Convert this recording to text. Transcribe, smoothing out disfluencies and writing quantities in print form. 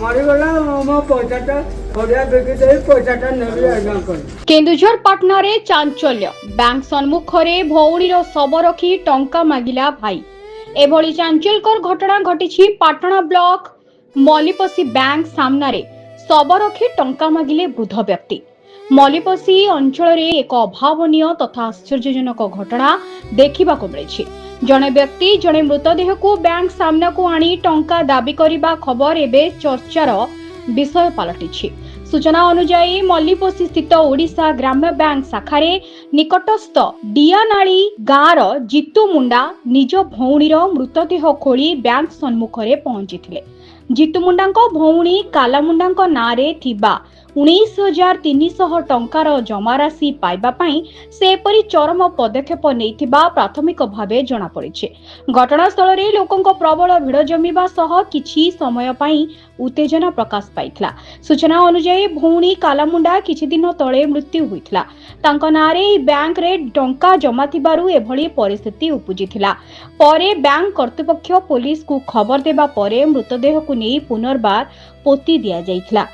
मरीगला मो पैसाटा खड़िया बिकी दे पैसाटा नेबी आज्ञा कर केन्दुझर पाटनारे चांचल्य बैंक सम्मुखरे भौणीर शव रखी टंका मागिला भाई। एभली चांचल्यकर घटना घटिछि पाटना ब्लॉक मलिपसी बैंक सामनारे शव रखी टंका मागिले वृद्ध व्यक्ति। मलिपसी अंचल एक अभावनीय तथा आश्चर्यजनक घटना देखा मिली। जड़े व्यक्ति जड़े मृतदेह को बैंक सामना को आनी टंका दाबी करने खबर एबे चर्चार विषय पलटिछि। सूचना अनुसार मल्लीपोसी स्थित ओडिशा ग्राम्य बैंक शाखारे निकटस्थ डियानाली गाँवर जितू मुंडा निज भौणीर मृतदेह खोली बैंक सम्मुखरे पहुंची। जितू मुंडा भौणी कालामुंडा नारे थिबा 19,300 टंकार जमाराशि पाइबा पई से परी चरम पदक्षेप नैथिबा प्राथमिक भावे जना पड़िछे। घटनास्थल रे लोकंक प्रबल भिड़ जमीबा सह किछि समय पई उत्तेजना प्रकाश पाइथिला। सूचना अनुसार भौणी कालामुंडा किछि दिन तळे मृत्यु होइथिला। तांक नारे बैंक रे टंका जमा थिबारु एभली परिस्थिति उपजिथिला। परे बैंक कर्तृपक्ष पुलिस को खबर देबा परे मृतदेह को नै पुनर्बार पोती दिया जाइथिला।